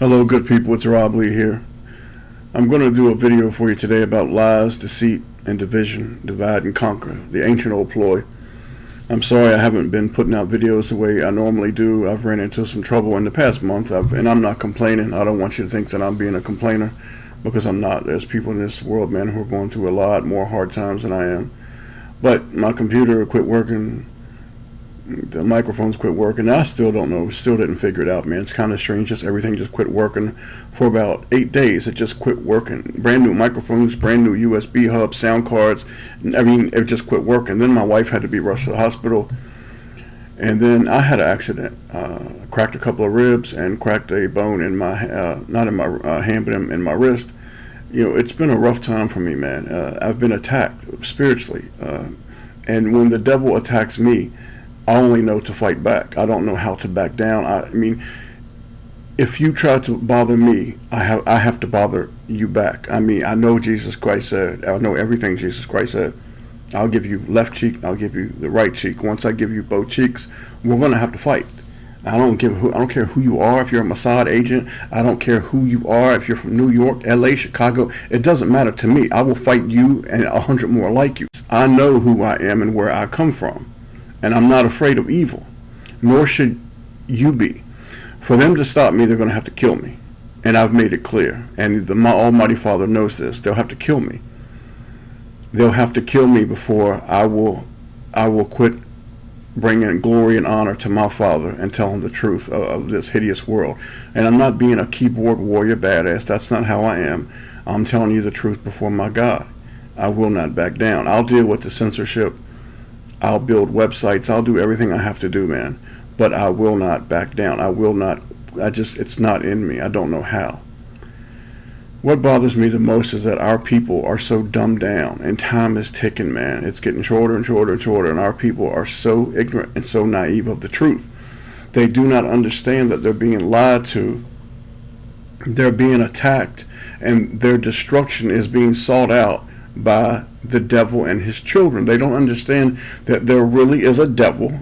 Hello, good people. It's Rob Lee here. I'm going to do a video for you today about lies, deceit, and division, divide and conquer, the ancient old ploy. I'm sorry I haven't been putting out videos the way I normally do. I've ran into some trouble in the past month, and I'm not complaining. I don't want you to think that I'm being a complainer, because I'm not. There's people in this world, man, who are going through a lot more hard times than I am. But my computer quit working. The microphones quit working. I still don't know. Still didn't figure it out, man. It's kind of strange. Just everything just quit working for about 8 days. It just quit working. Brand new microphones, brand new USB hubs, sound cards. I mean, it just quit working. Then my wife had to be rushed to the hospital, and then I had an accident. Cracked a couple of ribs and cracked a bone in my not in my hand, but in my wrist. You know, it's been a rough time for me, man. I've been attacked spiritually, and when the devil attacks me, I only know to fight back. I don't know how to back down. I mean, if you try to bother me, I have to bother you back. I mean, I know Jesus Christ said, I know everything Jesus Christ said. I'll give you left cheek, I'll give you the right cheek. Once I give you both cheeks, we're going to have to fight. I don't care who you are. If you're a Mossad agent, I don't care who you are. If you're from New York, LA, Chicago, it doesn't matter to me. I will fight you and 100 more like you. I know who I am and where I come from. And I'm not afraid of evil, nor should you be. For them to stop me, they're going to have to kill me. And I've made it clear. And my Almighty Father knows this. They'll have to kill me. They'll have to kill me before I will quit bringing glory and honor to my Father and tell him the truth of this hideous world. And I'm not being a keyboard warrior badass. That's not how I am. I'm telling you the truth before my God. I will not back down. I'll deal with the censorship. I'll build websites. I'll do everything I have to do, man. But I will not back down. I will not. It's not in me. I don't know how. What bothers me the most is that our people are so dumbed down, and time is ticking, man. It's getting shorter and shorter and shorter, and our people are so ignorant and so naive of the truth. They do not understand that they're being lied to. They're being attacked, and their destruction is being sought out by the devil and his children. They don't understand that there really is a devil.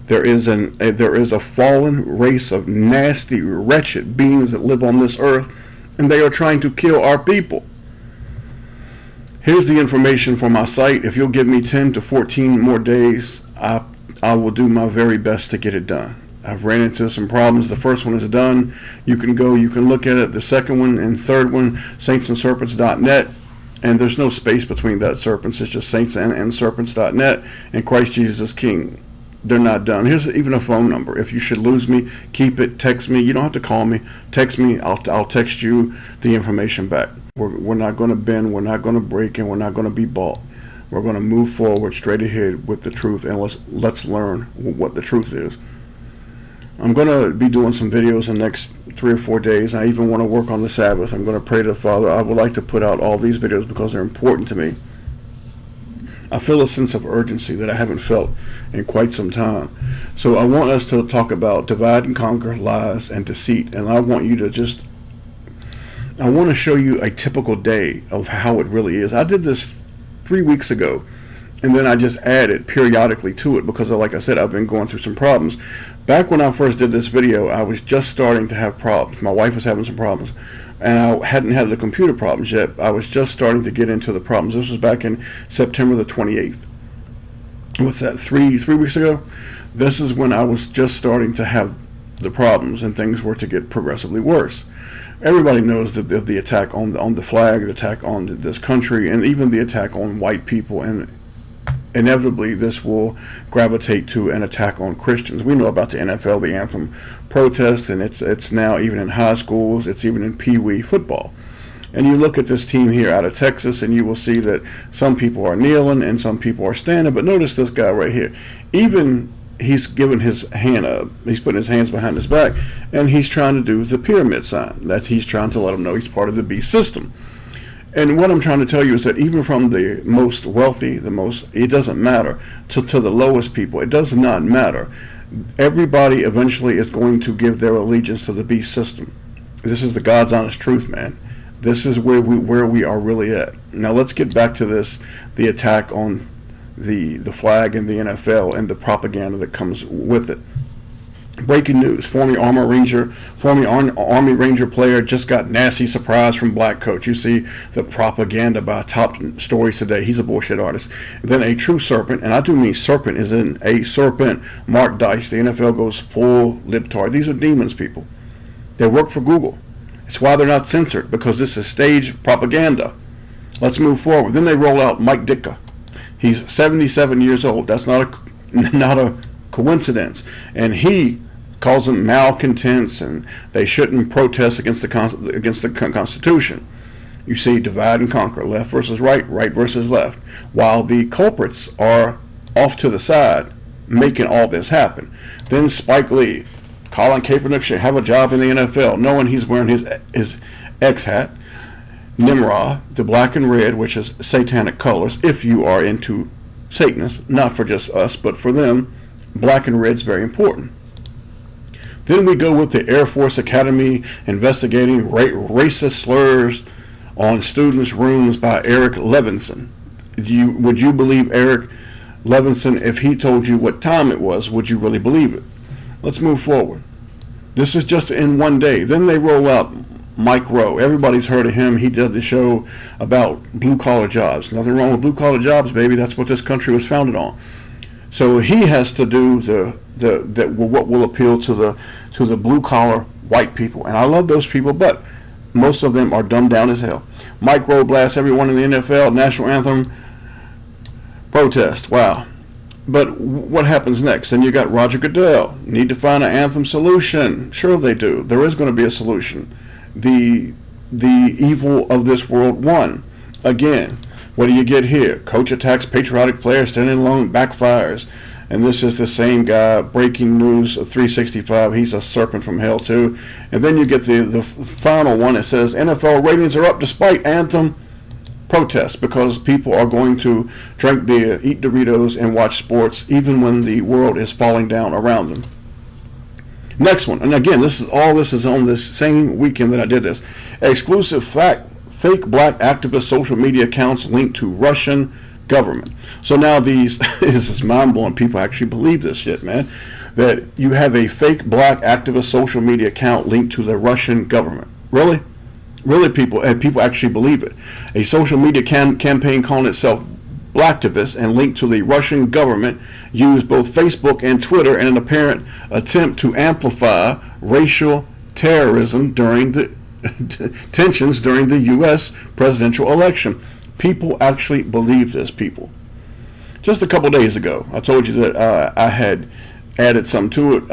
There is a fallen race of nasty, wretched beings that live on this earth, and they are trying to kill our people. Here's the information for my site. If you'll give me 10 to 14 more days, I will do my very best to get it done. I've ran into some problems. The first one is done. You can go, you can look at it. The second one and third one, saintsandserpents.net. And there's no space between that, serpents. It's just saintsandserpents.net, and Christ Jesus is King. They're not done. Here's even a phone number. If you should lose me, keep it. Text me. You don't have to call me. Text me. I'll text you the information back. We're not going to bend. We're not going to break, and we're not going to be bought. We're going to move forward straight ahead with the truth, and let's learn what the truth is. I'm going to be doing some videos in the next 3 or 4 days. I even want to work on the Sabbath. I'm going to pray to the Father. I would like to put out all these videos because they're important to me. I feel a sense of urgency that I haven't felt in quite some time. So I want us to talk about divide and conquer, lies, and deceit. And I want you to I want to show you a typical day of how it really is. I did this 3 weeks ago, and then I just added periodically to it because, like I said, I've been going through some problems. Back when I first did this video, I was just starting to have problems. My wife was having some problems, and I hadn't had the computer problems yet. I was just starting to get into the problems. This was back in September the 28th. What's that, three weeks ago? This is when I was just starting to have the problems, and things were to get progressively worse. Everybody knows of the attack on the flag, the attack on this country, and even the attack on white people, and inevitably this will gravitate to an attack on Christians. We know about the NFL, the anthem protest, and it's now even in high schools. It's even in Pee-wee football. And you look at this team here out of Texas, and you will see that some people are kneeling and some people are standing. But notice this guy right here. Even he's given his hand up. He's putting his hands behind his back, and he's trying to do the pyramid sign. He's trying to let them know he's part of the beast system. And what I'm trying to tell you is that even from the most wealthy, it doesn't matter, to the lowest people, it does not matter. Everybody eventually is going to give their allegiance to the beast system. This is the God's honest truth, man. This is where we are really at. Now let's get back to this, the attack on the flag and the NFL and the propaganda that comes with it. Breaking news: former Army Ranger player just got nasty surprise from black coach. You see the propaganda by top stories today. He's a bullshit artist. Then a true serpent, and I do mean serpent, is in a serpent. Mark Dice. The NFL goes full libtard. These are demons, people. They work for Google. It's why they're not censored, because this is staged propaganda. Let's move forward. Then they roll out Mike Ditka. He's 77 years old. That's not a coincidence. And he calls them malcontents, and they shouldn't protest against the Constitution. You see, divide and conquer, left versus right, right versus left, while the culprits are off to the side making all this happen. Then Spike Lee, Colin Kaepernick should have a job in the NFL, knowing he's wearing his X hat. Nimrod, the black and red, which is satanic colors, if you are into Satanists, not for just us, but for them, black and red is very important. Then we go with the Air Force Academy investigating racist slurs on students' rooms by Eric Levinson. Would you believe Eric Levinson if he told you what time it was? Would you really believe it? Let's move forward. This is just in one day. Then they roll out Mike Rowe. Everybody's heard of him. He did the show about blue-collar jobs. Nothing wrong with blue-collar jobs, baby. That's what this country was founded on. So he has to do what will appeal to the blue-collar white people. And I love those people, but most of them are dumbed down as hell. Mike Rowe blasts everyone in the NFL national anthem protest. Wow. But what happens next? Then you got Roger Goodell. Need to find an anthem solution. Sure they do. There is going to be a solution. The evil of this world won. Again, what do you get here? Coach attacks patriotic player standing alone, backfires. And this is the same guy, breaking news of 365. He's a serpent from hell too. And then you get the final one that says NFL ratings are up despite anthem protests, because people are going to drink beer, eat Doritos, and watch sports even when the world is falling down around them. Next one, and again, this is on this same weekend that I did this. Exclusive fake black activist social media accounts linked to Russian government. So now this is mind-blowing. People actually believe this shit, man. That you have a fake black activist social media account linked to the Russian government. Really? Really, people, and people actually believe it. A social media campaign calling itself Blacktivist and linked to the Russian government used both Facebook and Twitter in an apparent attempt to amplify racial terrorism during the tensions during the U.S. presidential election. People actually believe this, people. Just a couple days ago, I told you that I had added something to it.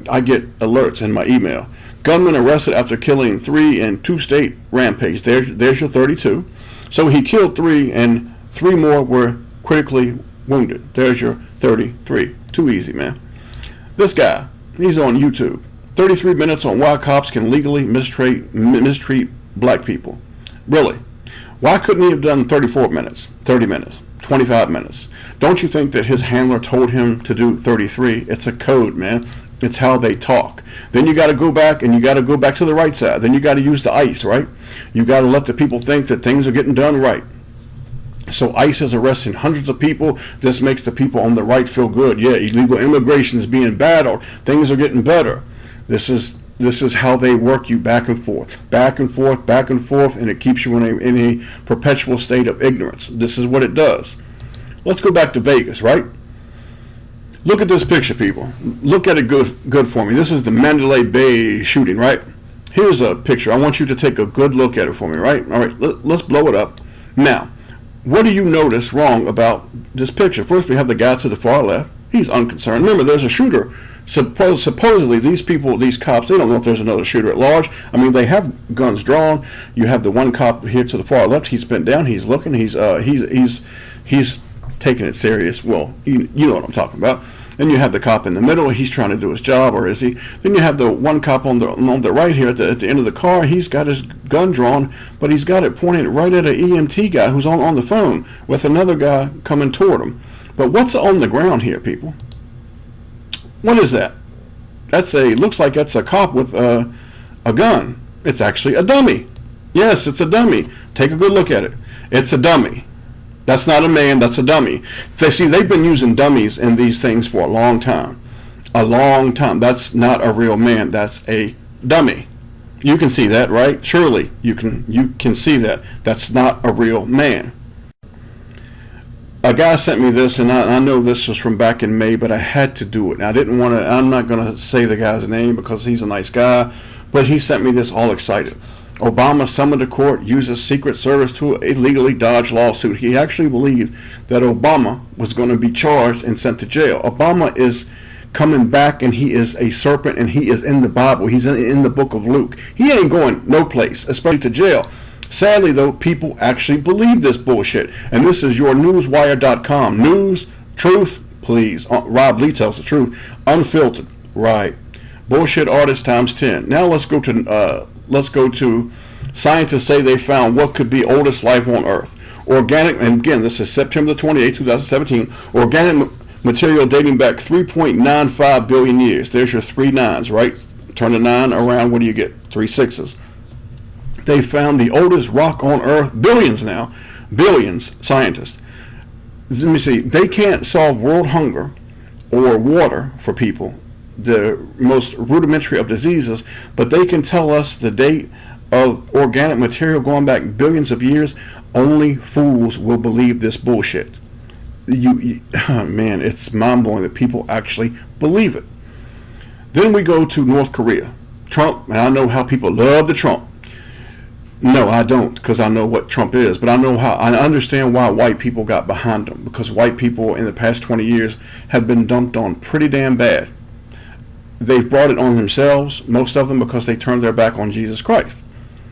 I get alerts in my email. Gunman arrested after killing 3 in 2-state rampage. There's your 32. So he killed 3 and 3 more were critically wounded. There's your 33. Too easy, man. This guy, he's on YouTube. 33 minutes on why cops can legally mistreat black people. Really? Why couldn't he have done 34 minutes, 30 minutes, 25 minutes? Don't you think that his handler told him to do 33? It's a code, man. It's how they talk. Then you got to go back, and you got to go back to the right side. Then you got to use the ICE, right? You got to let the people think that things are getting done right. So ICE is arresting hundreds of people. This makes the people on the right feel good. Yeah, illegal immigration is being bad, or things are getting better. This is how they work you back and forth, back and forth, back and forth, and it keeps you in a perpetual state of ignorance. This is what it does. Let's go back to Vegas, right? Look at this picture, people. Look at it good for me. This is the Mandalay Bay shooting, right? Here's a picture. I want you to take a good look at it for me, right? All right, let's blow it up. Now, what do you notice wrong about this picture? First, we have the guy to the far left. He's unconcerned. Remember, there's a shooter. Supposedly, these people, these cops, they don't know if there's another shooter at large. I mean, they have guns drawn. You have the one cop here to the far left. He's bent down. He's looking. He's taking it serious. Well, you know what I'm talking about. Then you have the cop in the middle. He's trying to do his job, or is he? Then you have the one cop on the right here at the end of the car. He's got his gun drawn, but he's got it pointed right at an EMT guy who's on the phone with another guy coming toward him. But what's on the ground here, people? What is that? Looks like that's a cop with a gun. It's actually a dummy. Yes, it's a dummy. Take a good look at it. It's a dummy. That's not a man, that's a dummy. They've been using dummies in these things for a long time. A long time. That's not a real man. That's a dummy. You can see that, right? Surely you can see that. That's not a real man. A guy sent me this, and I know this was from back in May, but I had to do it. And I didn't want to. I'm not going to say the guy's name because he's a nice guy, but he sent me this all excited. Obama summoned to court, uses Secret Service to illegally dodge lawsuit. He actually believed that Obama was going to be charged and sent to jail. Obama is coming back, and he is a serpent, and he is in the Bible. He's in the book of Luke. He ain't going no place, especially to jail. Sadly, though, people actually believe this bullshit. And this is your newswire.com. News, truth, please. Rob Lee tells the truth. Unfiltered. Right. Bullshit artist times 10. Now let's go to scientists say they found what could be oldest life on Earth. Organic, and again, this is September the 28th, 2017. Organic material dating back 3.95 billion years. There's your 3 nines, right? Turn the 9 around, what do you get? 3 6s. They found the oldest rock on Earth, billions now, billions, scientists. Let me see, they can't solve world hunger or water for people, the most rudimentary of diseases, but they can tell us the date of organic material going back billions of years. Only fools will believe this bullshit. Man, it's mind-blowing that people actually believe it. Then we go to North Korea. Trump, and I know how people love the Trump. No, I don't, because I know what Trump is, but I understand why white people got behind him, because white people in the past 20 years have been dumped on pretty damn bad. They've brought it on themselves, most of them, because they turned their back on Jesus Christ.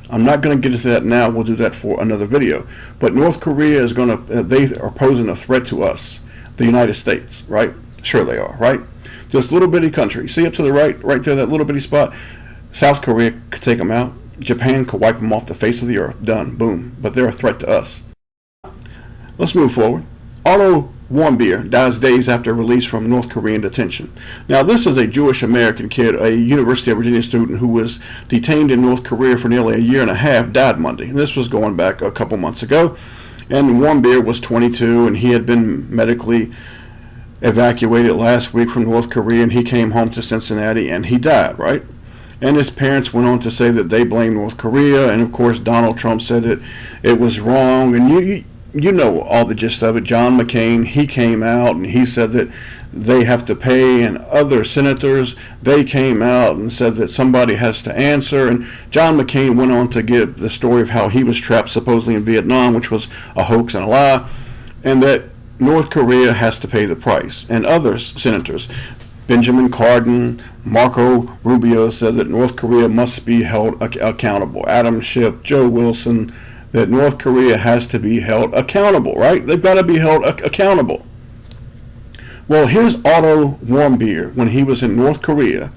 I'm not going to get into that now. We'll do that for another video. But North Korea is going to, they are posing a threat to us, the United States, right? Sure they are, right? This little bitty country. See up to the right there, that little bitty spot? South Korea could take them out. Japan could wipe them off the face of the earth. Done. Boom. But they're a threat to us. Let's move forward. Otto Warmbier dies days after release from North Korean detention. Now, this is a Jewish American kid, a University of Virginia student who was detained in North Korea for nearly a year and a half, died Monday. This was going back a couple months ago. And Warmbier was 22, and he had been medically evacuated last week from North Korea, and he came home to Cincinnati, and he died, right? And his parents went on to say that they blame North Korea, and of course Donald Trump said that it was wrong, and you know all the gist of it. John McCain, he came out and he said that they have to pay, and other senators, they came out and said that somebody has to answer, and John McCain went on to give the story of how he was trapped supposedly in Vietnam, which was a hoax and a lie, and that North Korea has to pay the price. And other senators, Benjamin Cardin, Marco Rubio, said that North Korea must be held accountable. Adam Schiff, Joe Wilson, that North Korea has to be held accountable, right? They've got to be held accountable. Well, here's Otto Warmbier when he was in North Korea,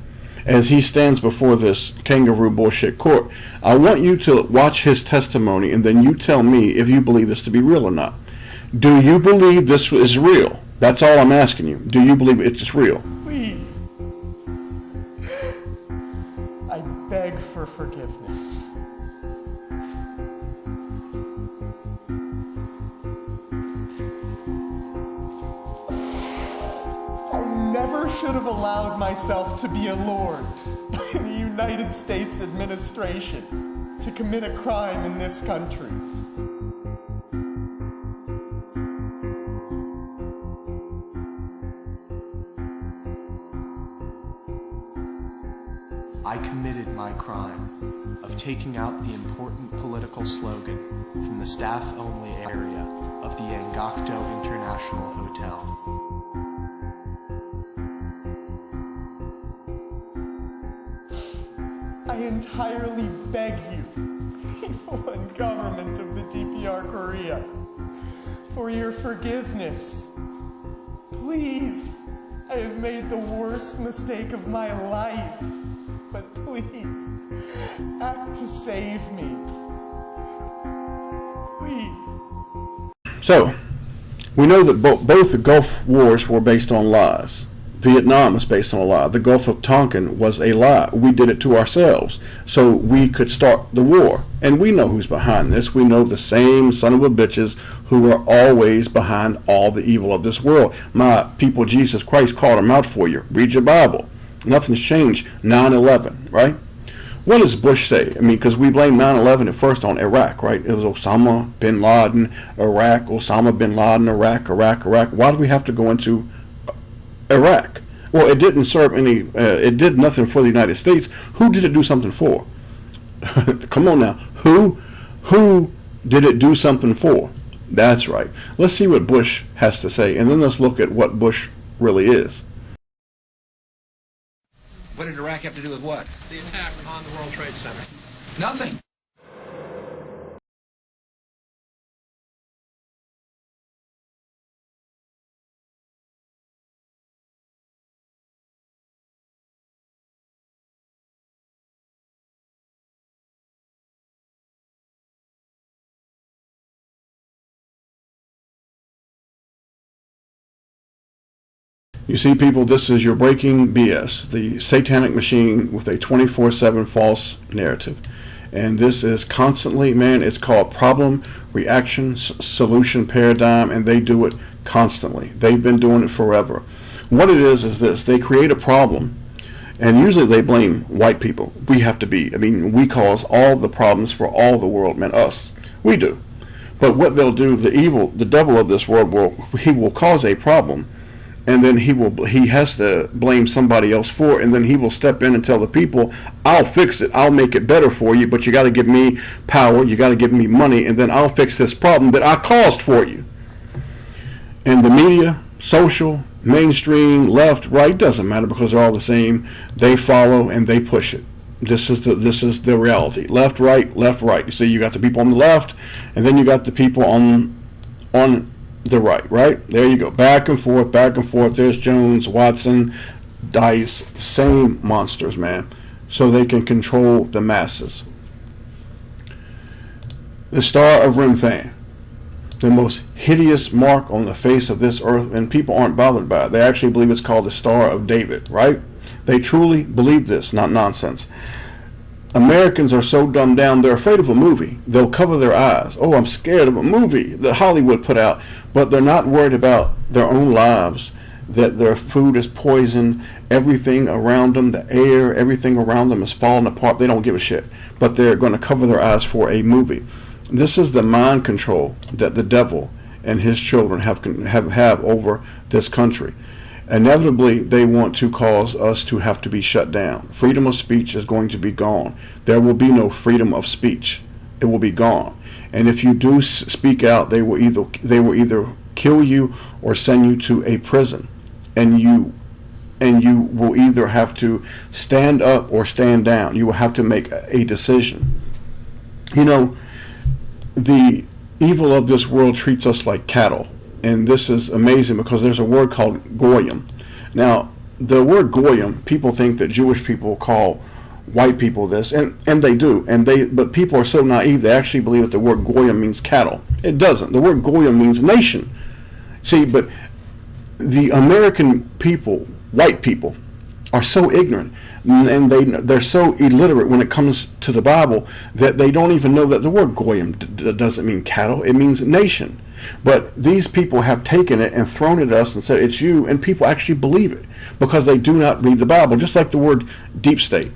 as he stands before this kangaroo bullshit court. I want you to watch his testimony, and then you tell me if you believe this to be real or not. Do you believe this is real? That's all I'm asking you. Do you believe it's real? Please. I beg for forgiveness. I never should have allowed myself to be allured by the United States administration to commit a crime in this country. I committed my crime of taking out the important political slogan from the staff-only area of the Angkokdo International Hotel. I entirely beg you, people and government of the DPR Korea, for your forgiveness. Please, I have made the worst mistake of my life. But please, act to save me. Please. So, we know that both the Gulf Wars were based on lies. Vietnam is based on a lie. The Gulf of Tonkin was a lie. We did it to ourselves so we could start the war. And we know who's behind this. We know the same son of a bitches who are always behind all the evil of this world. My people, Jesus Christ called them out for you. Read your Bible. Nothing's changed. 9/11, right? What does Bush say? I mean, because we blame 9/11 at first on Iraq, right? It was Osama bin Laden, Iraq, Osama bin Laden, Iraq. Why do we have to go into Iraq? Well, it didn't serve any, it did nothing for the United States. Who did it do something for? Come on now. Who did it do something for? That's right. Let's see what Bush has to say, and then let's look at what Bush really is. What did Iraq have to do with what? The attack on the World Trade Center. Nothing. You see, people, this is your breaking BS, the satanic machine with a 24/7 false narrative. And this is constantly, man, it's called problem, reaction, solution paradigm, and they do it constantly. They've been doing it forever. What it is this: they create a problem, and usually they blame white people. We have to be, I mean, we cause all the problems for all the world, man, us. We do. But what they'll do, the devil of this world, he will cause a problem, and then he has to blame somebody else for it, and then he will step in and tell the people, I'll fix it, I'll make it better for you, but you got to give me power, you got to give me money, and then I'll fix this problem that I caused for you. And the media, social, mainstream, left, right, doesn't matter, because they're all the same. They follow and they push it. This is the reality. Left, right, left, right. You see, you got the people on the left, and then you got the people on the right. There you go. Back and forth. There's Jones, Watson, Dice, same monsters, man. So they can control the masses. The Star of Remphan, the most hideous mark on the face of this earth, and people aren't bothered by it. They actually believe it's called the Star of David, right? They truly believe this, not nonsense. Americans are so dumbed down, they're afraid of a movie. They'll cover their eyes. Oh, I'm scared of a movie that Hollywood put out. But they're not worried about their own lives, that their food is poisoned, everything around them, the air, everything around them is falling apart. They don't give a shit. But they're going to cover their eyes for a movie. This is the mind control that the devil and his children have over this country. Inevitably, they want to cause us to have to be shut down. Freedom of speech is going to be gone. There will be no freedom of speech. It will be gone. And if you do speak out, they will either kill you or send you to a prison. And you will either have to stand up or stand down. You will have to make a decision. You know, the evil of this world treats us like cattle. And this is amazing because there's a word called goyim. Now, the word goyim, people think that Jewish people call white people this, and they do. But people are so naive, they actually believe that the word goyim means cattle. It doesn't. The word goyim means nation. See, but the American people, white people, are so ignorant, and they're so illiterate when it comes to the Bible that they don't even know that the word goyim doesn't mean cattle. It means nation. But these people have taken it and thrown it at us and said it's you, and people actually believe it because they do not read the Bible. Just like the word deep state.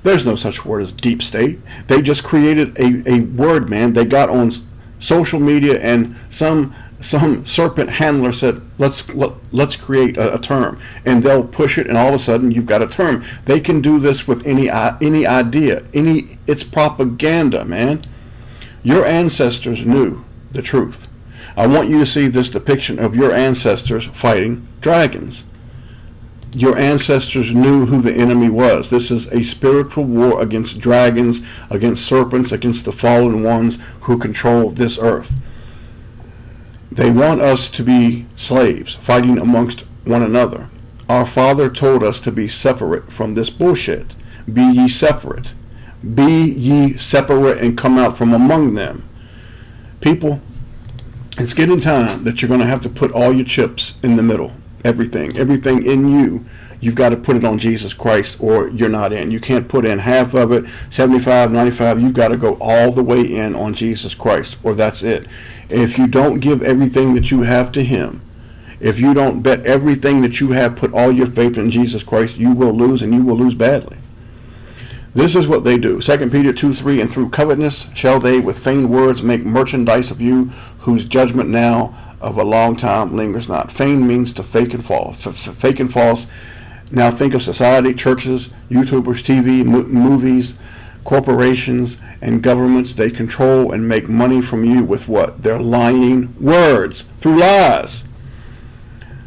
There's no such word as deep state. They just created a word, man. They got on social media and some serpent handler said, let's create a term, and they'll push it, and all of a sudden you've got a term. They can do this with any idea. It's propaganda, man. Your ancestors knew the truth. I want you to see this depiction of your ancestors fighting dragons. Your ancestors knew who the enemy was. This is a spiritual war against dragons, against serpents, against the fallen ones who control this earth. They want us to be slaves, fighting amongst one another. Our Father told us to be separate from this bullshit. Be ye separate. Be ye separate and come out from among them. People, it's getting time that you're going to have to put all your chips in the middle. Everything in you, you've got to put it on Jesus Christ, or you're not in. You can't put in half of it, 75, 95. You've got to go all the way in on Jesus Christ, or that's it. If you don't give everything that you have to him, if you don't bet everything that you have, put all your faith in Jesus Christ, you will lose, and you will lose badly. This is what they do. 2 Peter 2:3, and through covetousness shall they with feigned words make merchandise of you, whose judgment now of a long time lingers not. Feign means to fake and false. Fake and false. Now think of society, churches, YouTubers, TV, movies, corporations, and governments. They control and make money from you with what? Their lying words, through lies.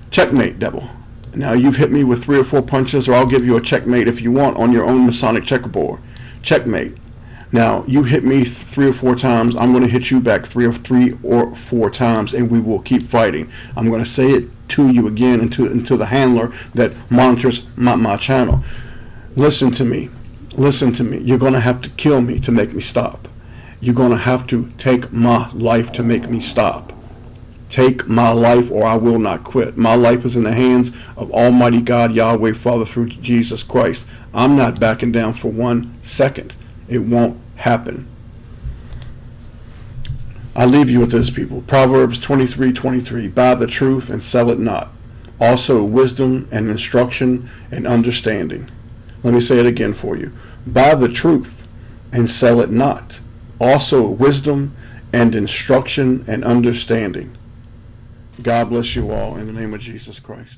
Checkmate, devil. Now you've hit me with 3 or 4 punches, or I'll give you a checkmate if you want on your own Masonic checkerboard. Checkmate. Now you hit me 3 or 4 times, I'm going to hit you back 3 or 4 times, and we will keep fighting. I'm going to say it to you again, and to the handler that monitors my channel. Listen to me. Listen to me. You're going to have to kill me to make me stop. You're going to have to take my life to make me stop. Take my life, or I will not quit. My life is in the hands of Almighty God, Yahweh, Father, through Jesus Christ. I'm not backing down for 1 second. It won't happen. I leave you with this, people. Proverbs 23:23. Buy the truth and sell it not. Also wisdom and instruction and understanding. Let me say it again for you. Buy the truth and sell it not. Also wisdom and instruction and understanding. God bless you all in the name of Jesus Christ.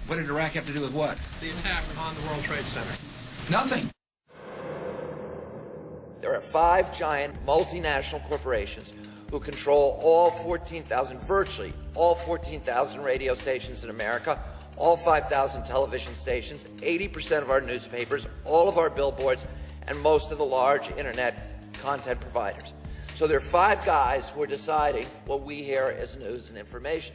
What did Iraq have to do with what? The attack on the World Trade Center. Nothing. There are 5 giant multinational corporations who control all 14,000, virtually all 14,000 radio stations in America, all 5,000 television stations, 80% of our newspapers, all of our billboards, and most of the large internet content providers. So there are 5 guys who are deciding what we hear as news and information.